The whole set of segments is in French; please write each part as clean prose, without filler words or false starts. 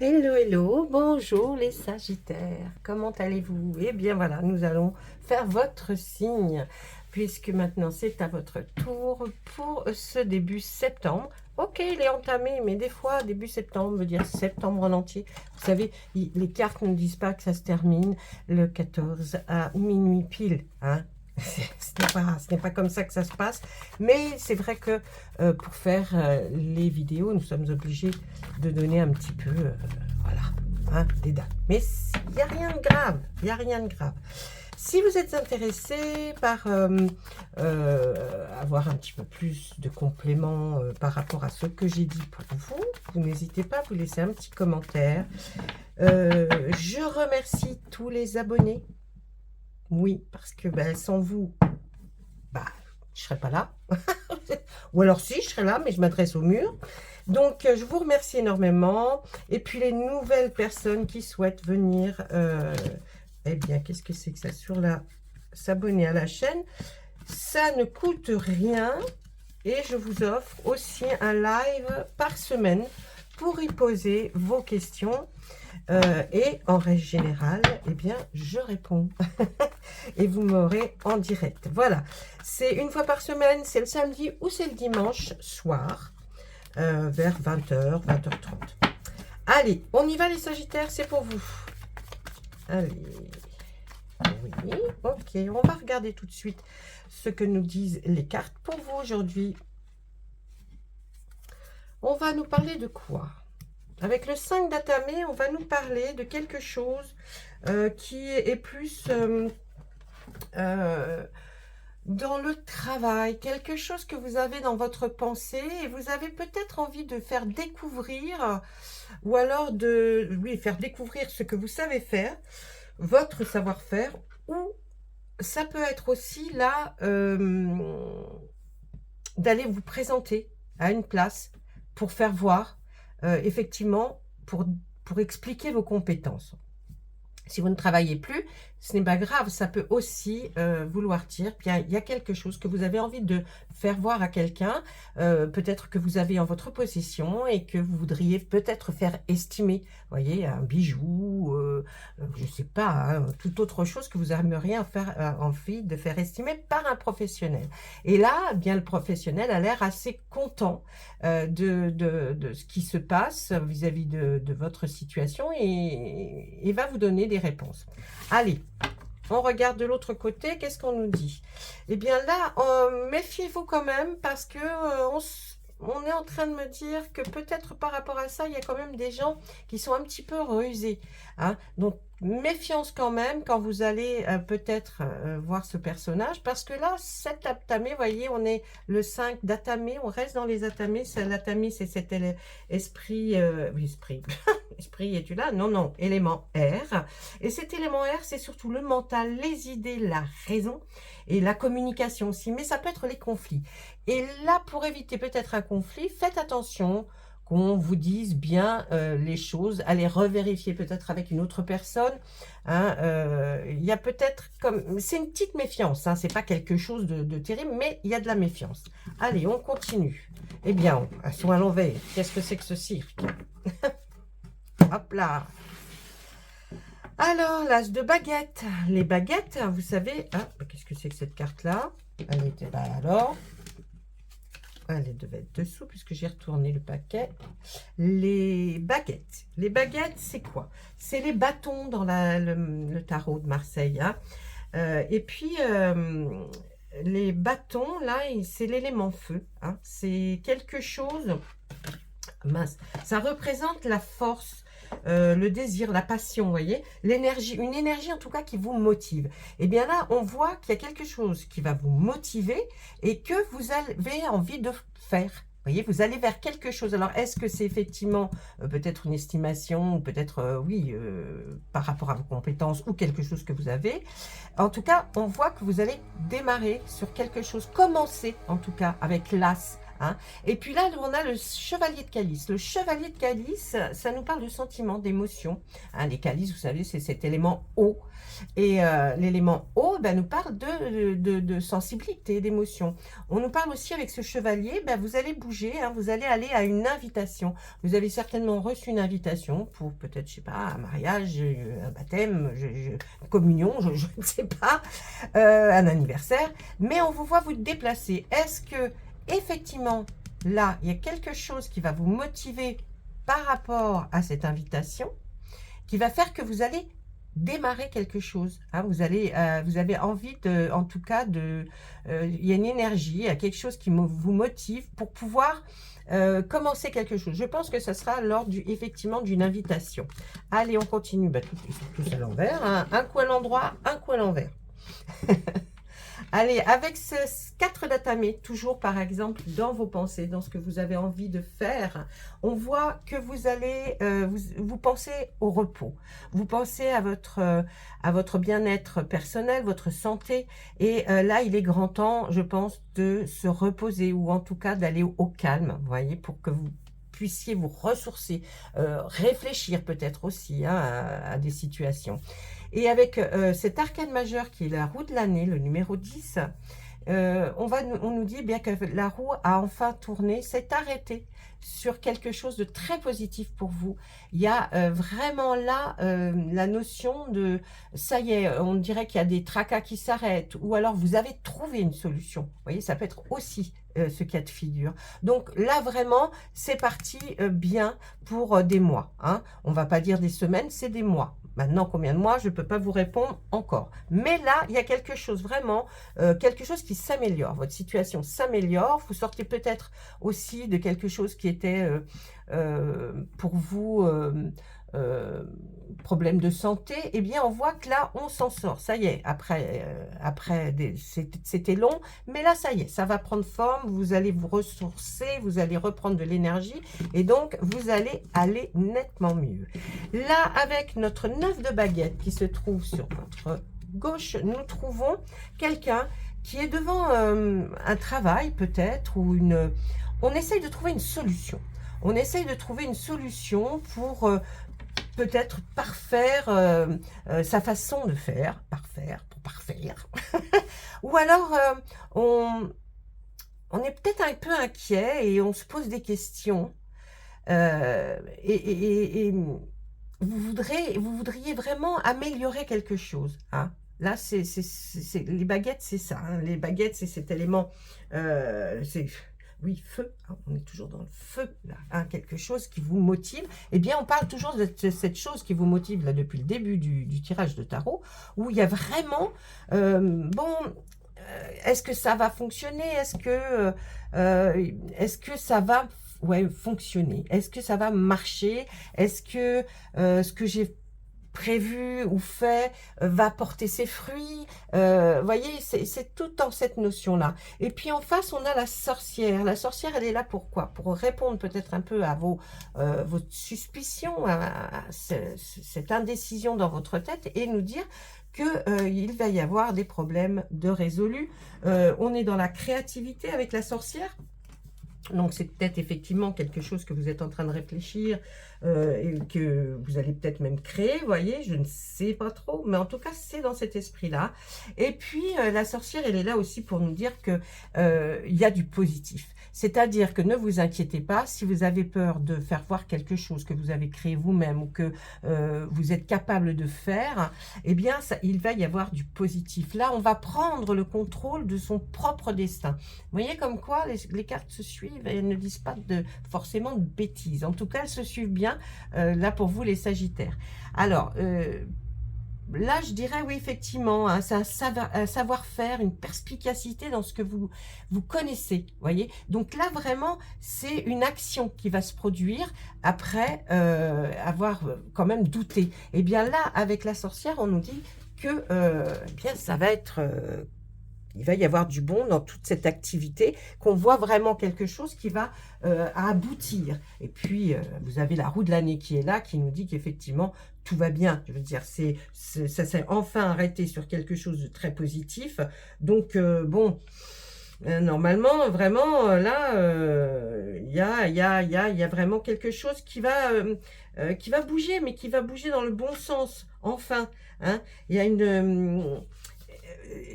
Hello, hello, bonjour les Sagittaires, comment allez-vous? Eh bien voilà, nous allons faire votre signe, puisque maintenant c'est à votre tour pour ce début septembre. Ok, il est entamé, mais des fois, début septembre veut dire septembre en entier. Vous savez, les cartes ne disent pas que ça se termine le 14 à minuit pile, hein. Ce n'est pas comme ça que ça se passe, mais c'est vrai que pour faire les vidéos, nous sommes obligés de donner un petit peu, voilà, hein, des dates. Mais il n'y a rien de grave, il n'y a rien de grave. Si vous êtes intéressé par avoir un petit peu plus de compléments par rapport à ce que j'ai dit pour vous, vous n'hésitez pas à vous laisser un petit commentaire. Je remercie tous les abonnés. Oui, parce que ben, sans vous, bah, je ne serais pas là. Ou alors si, je serais là, mais je m'adresse au mur. Donc, je vous remercie énormément. Et puis, les nouvelles personnes qui souhaitent venir, eh bien, qu'est-ce que c'est que ça sur la... S'abonner à la chaîne, ça ne coûte rien. Et je vous offre aussi un live par semaine pour y poser vos questions. Et en règle générale, eh bien, je réponds. Et vous m'aurez en direct. Voilà, c'est une fois par semaine, c'est le samedi ou c'est le dimanche soir, vers 20h, 20h30. Allez, on y va les Sagittaires, c'est pour vous. Allez, oui, ok, on va regarder tout de suite ce que nous disent les cartes pour vous aujourd'hui. On va nous parler de quoi? Avec le 5 d'Atamé, on va nous parler de quelque chose qui est plus dans le travail, quelque chose que vous avez dans votre pensée et vous avez peut-être envie de faire découvrir ou alors de, oui, faire découvrir ce que vous savez faire, votre savoir-faire, ou ça peut être aussi là d'aller vous présenter à une place pour faire voir, effectivement, pour expliquer vos compétences. Si vous ne travaillez plus, ce n'est pas grave, ça peut aussi vouloir dire qu'il y a quelque chose que vous avez envie de faire voir à quelqu'un, peut-être que vous avez en votre possession et que vous voudriez peut-être faire estimer, voyez, un bijou, je ne sais pas, hein, toute autre chose que vous aimeriez faire, envie de faire estimer par un professionnel. Et là, eh bien, le professionnel a l'air assez content de ce qui se passe vis-à-vis de votre situation et va vous donner des réponses. Allez, on regarde de l'autre côté, qu'est-ce qu'on nous dit? Eh bien là, méfiez-vous quand même parce que on est en train de me dire que peut-être par rapport à ça, il y a quand même des gens qui sont un petit peu rusés, hein. Donc, méfiance quand même quand vous allez peut-être voir ce personnage, parce que là, cet Atamé, vous voyez, on est le 5 d'Atamé, on reste dans les Atamés. L'Atamé, c'est cet esprit, oui, esprit, esprit, es-tu là? Non, non, élément R. Et cet élément R, c'est surtout le mental, les idées, la raison et la communication aussi, mais ça peut être les conflits. Et là, pour éviter peut-être un conflit, faites attention qu'on vous dise bien les choses, allez revérifier peut-être avec une autre personne, hein, il y a peut-être comme, c'est une petite méfiance, hein, c'est pas quelque chose de terrible, mais il y a de la méfiance. Allez, on continue. Eh bien, elles sont à l'envers. Qu'est-ce que c'est que ce cirque? Hop là. Alors, l'as de baguette. Les baguettes, vous savez, hein, qu'est-ce que c'est que cette carte-là? Elle était pas alors. Elle devait être dessous puisque j'ai retourné le paquet. Les baguettes. Les baguettes, c'est quoi? C'est les bâtons dans le tarot de Marseille, hein. Et puis, les bâtons, là, c'est l'élément feu, hein. C'est quelque chose... Mince. Ça représente la force, le désir, la passion, vous voyez, l'énergie, une énergie en tout cas qui vous motive. Et bien là, on voit qu'il y a quelque chose qui va vous motiver et que vous avez envie de faire. Vous voyez, vous allez vers quelque chose. Alors, est-ce que c'est effectivement peut-être une estimation ou peut-être, oui, par rapport à vos compétences ou quelque chose que vous avez? En tout cas, on voit que vous allez démarrer sur quelque chose, commencer en tout cas avec l'as, hein. Et puis là, on a le chevalier de calice. Le chevalier de calice, ça nous parle de sentiments, d'émotions, hein. Les calices, vous savez, c'est cet élément eau. Et l'élément eau ben, nous parle de sensibilité, d'émotion. On nous parle aussi avec ce chevalier, ben, vous allez bouger, hein, vous allez aller à une invitation. Vous avez certainement reçu une invitation pour peut-être, je sais pas, un mariage, un baptême, communion, je ne sais pas, un anniversaire. Mais on vous voit vous déplacer. Est-ce que effectivement, là, il y a quelque chose qui va vous motiver par rapport à cette invitation, qui va faire que vous allez démarrer quelque chose, hein, vous avez envie de, en tout cas, il y a une énergie, il y a quelque chose qui vous motive pour pouvoir commencer quelque chose. Je pense que ça sera lors effectivement d'une invitation. Allez, on continue, bah, tout à l'envers, hein. Un coup à l'endroit, un coup à l'envers. Allez, avec ce 4 d'atamé, toujours par exemple dans vos pensées, dans ce que vous avez envie de faire, on voit que vous allez, vous pensez au repos, vous pensez à votre bien-être personnel, votre santé, et là il est grand temps, je pense, de se reposer, ou en tout cas d'aller au calme, vous voyez, pour que vous puissiez vous ressourcer, réfléchir peut-être aussi, hein, à des situations. Et avec cet arcane majeur qui est la roue de l'année, le numéro 10, on nous dit bien que la roue a enfin tourné, s'est arrêtée sur quelque chose de très positif pour vous. Il y a vraiment là la notion de, ça y est, on dirait qu'il y a des tracas qui s'arrêtent, ou alors vous avez trouvé une solution. Vous voyez, ça peut être aussi ce cas de figure. Donc là, vraiment, c'est parti bien pour des mois, hein. On ne va pas dire des semaines, c'est des mois. Maintenant, combien de mois, je ne peux pas vous répondre encore. Mais là, il y a quelque chose, vraiment, quelque chose qui s'améliore. Votre situation s'améliore. Vous sortez peut-être aussi de quelque chose qui était pour vous problème de santé. Eh bien, on voit que là, on s'en sort. Ça y est, c'était long, mais là, ça y est, ça va prendre forme. Vous allez vous ressourcer, vous allez reprendre de l'énergie et donc, vous allez aller nettement mieux. Là, avec notre 9 de baguette qui se trouve sur votre gauche, nous trouvons quelqu'un qui est devant un travail peut-être, ou on essaye de trouver une solution. On essaye de trouver une solution pour peut-être parfaire sa façon de faire, pour parfaire. Ou alors, on est peut-être un peu inquiet et on se pose des questions. Et vous voudriez vraiment améliorer quelque chose, hein. Là, les baguettes, c'est ça, hein. Les baguettes, c'est cet élément, oui, feu, hein, on est toujours dans le feu, là, hein, quelque chose qui vous motive. Eh bien, on parle toujours de cette chose qui vous motive, là, depuis le début du tirage de tarot, où il y a vraiment, est-ce que ça va fonctionner? Est-ce que ça va fonctionner? Est-ce que ça va marcher? Est-ce que ce que j'ai prévu ou fait va porter ses fruits? Voyez, c'est tout dans cette notion-là. Et puis en face, on a la sorcière. La sorcière, elle est là pour quoi? Pour répondre peut-être un peu à vos suspicions, à cette indécision dans votre tête, et nous dire qu'il va y avoir des problèmes de résolus. On est dans la créativité avec la sorcière. Donc, c'est peut-être effectivement quelque chose que vous êtes en train de réfléchir et que vous allez peut-être même créer, vous voyez, je ne sais pas trop, mais en tout cas, c'est dans cet esprit-là. Et puis, la sorcière, elle est là aussi pour nous dire que il y a du positif. C'est-à-dire que ne vous inquiétez pas, si vous avez peur de faire voir quelque chose que vous avez créé vous-même ou que vous êtes capable de faire, eh bien, il va y avoir du positif. Là, on va prendre le contrôle de son propre destin. Vous voyez comme quoi les cartes se suivent et elles ne disent pas forcément de bêtises. En tout cas, elles se suivent bien, là, pour vous, les Sagittaires. Alors, là, je dirais, oui, effectivement, hein, c'est un savoir-faire, une perspicacité dans ce que vous connaissez, voyez. Donc là, vraiment, c'est une action qui va se produire après avoir quand même douté. Et bien là, avec la sorcière, on nous dit que eh bien, ça va être... il va y avoir du bon dans toute cette activité, qu'on voit vraiment quelque chose qui va aboutir. Et puis, vous avez la roue de l'année qui est là, qui nous dit qu'effectivement, tout va bien. Je veux dire, ça s'est enfin arrêté sur quelque chose de très positif. Donc, bon, Normalement, vraiment, là, il y a vraiment quelque chose qui va bouger, mais qui va bouger dans le bon sens, enfin. Hein. Il y a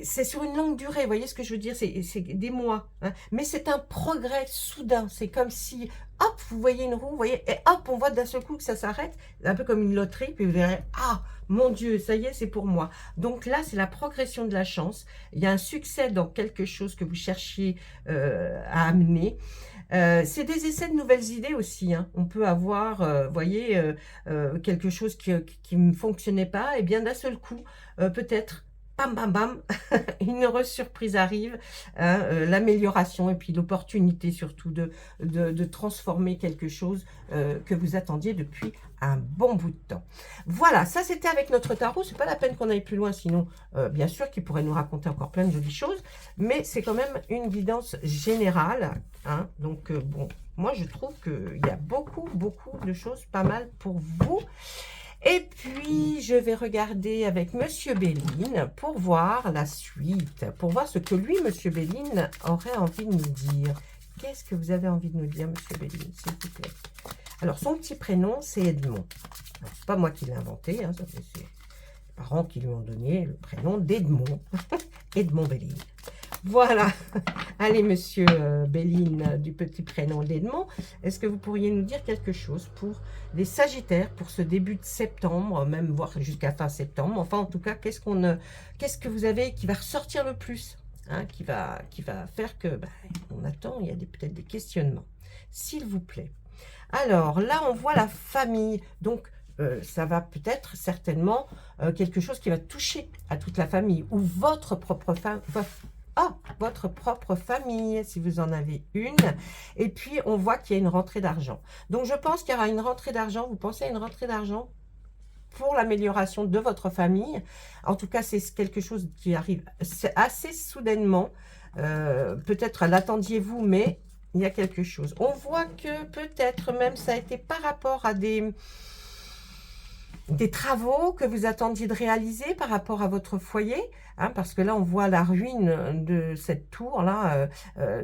c'est sur une longue durée, vous voyez ce que je veux dire, c'est des mois. Hein. Mais c'est un progrès soudain, c'est comme si, hop, vous voyez une roue, vous voyez, et hop, on voit d'un seul coup que ça s'arrête, un peu comme une loterie, puis vous verrez, ah, mon Dieu, ça y est, c'est pour moi. Donc là, c'est la progression de la chance. Il y a un succès dans quelque chose que vous cherchiez à amener. C'est des essais de nouvelles idées aussi. Hein. On peut avoir, voyez, quelque chose qui ne fonctionnait pas, et bien d'un seul coup, peut-être, bam, bam, bam, une heureuse surprise arrive, hein, l'amélioration et puis l'opportunité surtout de transformer quelque chose que vous attendiez depuis un bon bout de temps. Voilà, ça c'était avec notre tarot. C'est pas la peine qu'on aille plus loin, sinon, bien sûr, qu'il pourrait nous raconter encore plein de jolies choses, mais c'est quand même une guidance générale. Hein, donc, bon, moi je trouve qu'il y a beaucoup, beaucoup de choses pas mal pour vous. Et puis, je vais regarder avec Monsieur Béline pour voir la suite, pour voir ce que lui, Monsieur Béline, aurait envie de nous dire. Qu'est-ce que vous avez envie de nous dire, Monsieur Béline, s'il vous plaît? Alors, son petit prénom, c'est Edmond. C'est pas moi qui l'ai inventé, hein, c'est les parents qui lui ont donné le prénom d'Edmond. Edmond Béline. Voilà. Allez, Monsieur Béline, du petit prénom d'Edmond, est-ce que vous pourriez nous dire quelque chose pour les Sagittaires, pour ce début de septembre, même voire jusqu'à fin septembre? Enfin, en tout cas, qu'est-ce que vous avez qui va ressortir le plus, hein, qui va faire que, on attend, il y a peut-être des questionnements. S'il vous plaît. Alors, là, on voit la famille. Donc, ça va peut-être certainement quelque chose qui va toucher à toute la famille ou votre propre votre propre famille, si vous en avez une. Et puis, on voit qu'il y a une rentrée d'argent. Donc, je pense qu'il y aura une rentrée d'argent. Vous pensez à une rentrée d'argent pour l'amélioration de votre famille. En tout cas, c'est quelque chose qui arrive assez soudainement. Peut-être l'attendiez-vous, mais il y a quelque chose. On voit que peut-être même ça a été par rapport à des travaux que vous attendiez de réaliser par rapport à votre foyer, hein, parce que là, on voit la ruine de cette tour-là.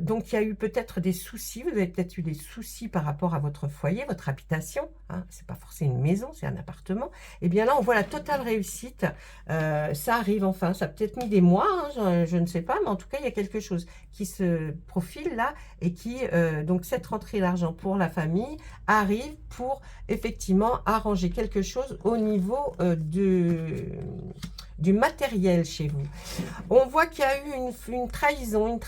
Donc, il y a eu peut-être des soucis. Vous avez peut-être eu des soucis par rapport à votre foyer, votre habitation. Hein, c'est pas forcément une maison, c'est un appartement. Et bien là, on voit la totale réussite. Ça arrive enfin. Ça a peut-être mis des mois, hein, je ne sais pas, mais en tout cas, il y a quelque chose qui se profile là et qui, donc, cette rentrée d'argent pour la famille arrive pour effectivement arranger quelque chose au niveau du matériel chez vous. On voit qu'il y a eu une trahison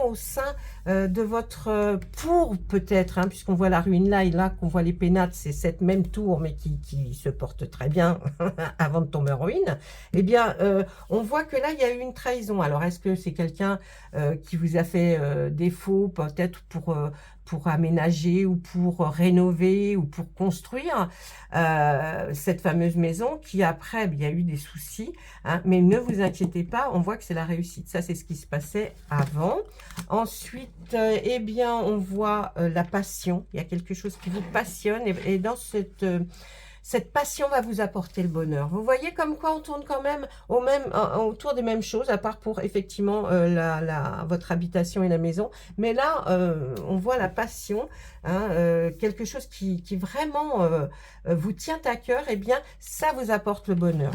au sein de votre pour peut-être, hein, puisqu'on voit la ruine là et là qu'on voit les pénates, c'est cette même tour mais qui se porte très bien avant de tomber en ruine. Eh bien, on voit que là il y a eu une trahison. Alors est-ce que c'est quelqu'un qui vous a fait défaut peut-être pour aménager ou pour rénover ou pour construire cette fameuse maison qui après, il y a eu des soucis, hein, mais ne vous inquiétez pas, on voit que c'est la réussite. Ça, c'est ce qui se passait avant. Ensuite, eh bien, on voit la passion. Il y a quelque chose qui vous passionne et dans cette passion va vous apporter le bonheur. Vous voyez comme quoi on tourne quand même autour des mêmes choses, à part pour effectivement votre habitation et la maison. Mais là, on voit la passion, hein, quelque chose qui vraiment vous tient à cœur. Eh bien, ça vous apporte le bonheur.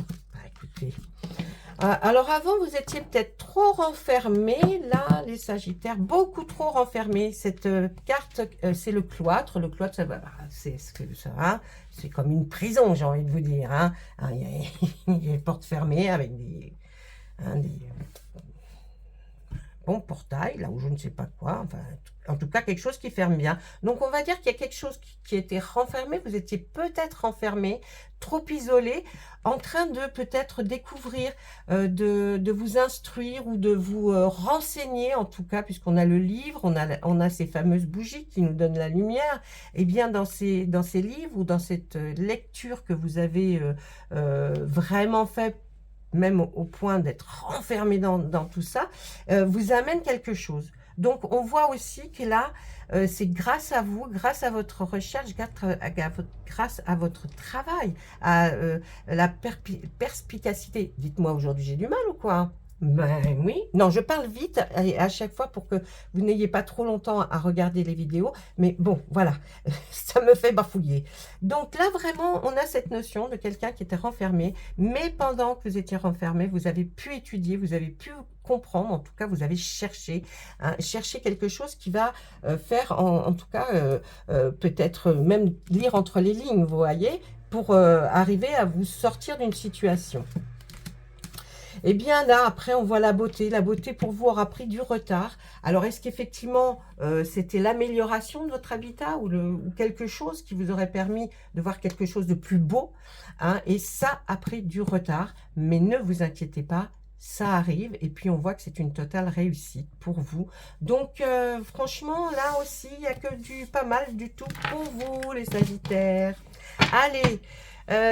Écoutez... alors avant, vous étiez peut-être trop renfermé, là, les Sagittaires, beaucoup trop renfermés. Cette carte, c'est le cloître. Le cloître, c'est ce que ça, hein, c'est comme une prison, j'ai envie de vous dire. Hein. Il y a des portes fermées avec des bons portails, là où je ne sais pas quoi. Enfin, en tout cas, quelque chose qui ferme bien. Donc, on va dire qu'il y a quelque chose qui était renfermé. Vous étiez peut-être renfermé, trop isolé, en train de peut-être découvrir, de vous instruire ou de vous renseigner, en tout cas, puisqu'on a le livre, on a ces fameuses bougies qui nous donnent la lumière. Et bien, dans ces livres ou dans cette lecture que vous avez vraiment fait, même au point d'être renfermé dans tout ça, vous amène quelque chose. Donc, on voit aussi que là, c'est grâce à vous, grâce à votre recherche, grâce à votre travail, à la perspicacité. Dites-moi, aujourd'hui, j'ai du mal ou quoi? Ben oui, non, je parle vite à chaque fois pour que vous n'ayez pas trop longtemps à regarder les vidéos, mais bon, voilà, ça me fait bafouiller. Donc là, vraiment, on a cette notion de quelqu'un qui était renfermé, mais pendant que vous étiez renfermé, vous avez pu étudier, vous avez pu comprendre, en tout cas, vous avez cherché, hein, chercher quelque chose qui va faire, en tout cas, peut-être même lire entre les lignes, vous voyez, pour arriver à vous sortir d'une situation. Et bien là, après, on voit la beauté. La beauté, pour vous, aura pris du retard. Alors, est-ce qu'effectivement, c'était l'amélioration de votre habitat ou quelque chose qui vous aurait permis de voir quelque chose de plus beau, hein? Et ça a pris du retard. Mais ne vous inquiétez pas, ça arrive. Et puis, on voit que c'est une totale réussite pour vous. Donc, franchement, là aussi, il n'y a que du pas mal du tout pour vous, les Sagittaires. Allez,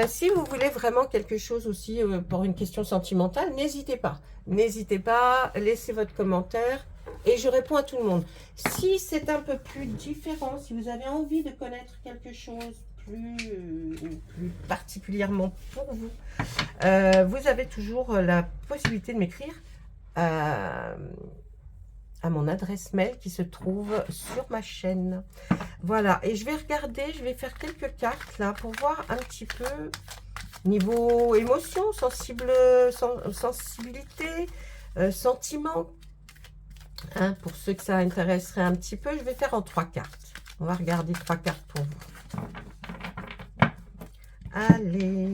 si vous voulez vraiment quelque chose aussi pour une question sentimentale, n'hésitez pas. N'hésitez pas, laissez votre commentaire et je réponds à tout le monde. Si c'est un peu plus différent, si vous avez envie de connaître quelque chose plus particulièrement pour vous, vous avez toujours la possibilité de m'écrire à mon adresse mail qui se trouve sur ma chaîne. Voilà, et je vais regarder, je vais faire quelques cartes là pour voir un petit peu niveau émotion, sensibilité, sentiment. Hein, pour ceux que ça intéresserait un petit peu, je vais faire en 3 cartes. On va regarder 3 cartes pour vous. Allez,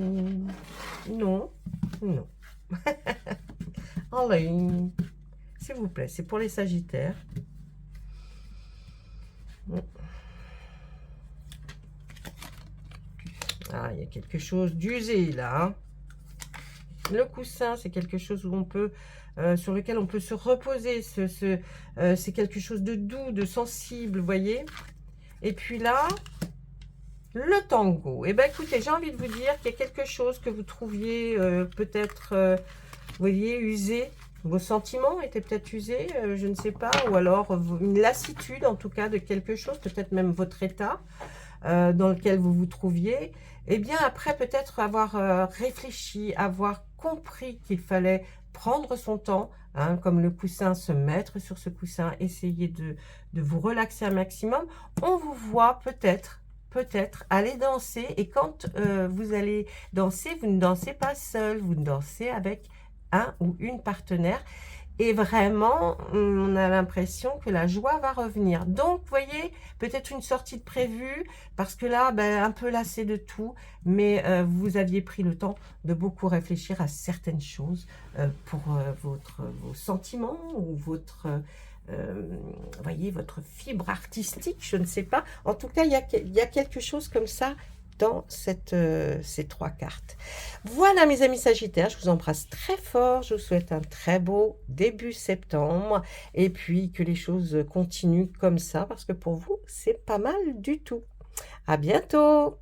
non, non. Allez, s'il vous plaît, c'est pour les Sagittaires. Ah, il y a quelque chose d'usé là. Hein. Le coussin, c'est quelque chose où on peut, sur lequel on peut se reposer. C'est quelque chose de doux, de sensible, vous voyez. Et puis là, le tango. Eh bien, écoutez, j'ai envie de vous dire qu'il y a quelque chose que vous trouviez peut-être, vous voyez, usé. Vos sentiments étaient peut-être usés, je ne sais pas. Ou alors une lassitude, en tout cas, de quelque chose. Peut-être même votre état dans lequel vous vous trouviez. Et bien, après, peut-être avoir réfléchi, avoir compris qu'il fallait prendre son temps, hein, comme le coussin, se mettre sur ce coussin, essayer de vous relaxer un maximum. On vous voit peut-être aller danser, et quand vous allez danser, vous ne dansez pas seul, vous dansez avec un ou une partenaire, et vraiment on a l'impression que la joie va revenir. Donc vous voyez, peut-être une sortie de prévue, parce que là, ben, un peu lassé de tout, mais vous aviez pris le temps de beaucoup réfléchir à certaines choses pour vos sentiments ou votre voyez, votre fibre artistique, je ne sais pas. En tout cas, il y a quelque chose comme ça dans ces 3 cartes. Voilà mes amis Sagittaires, je vous embrasse très fort, je vous souhaite un très beau début septembre, et puis que les choses continuent comme ça, parce que pour vous, c'est pas mal du tout. À bientôt!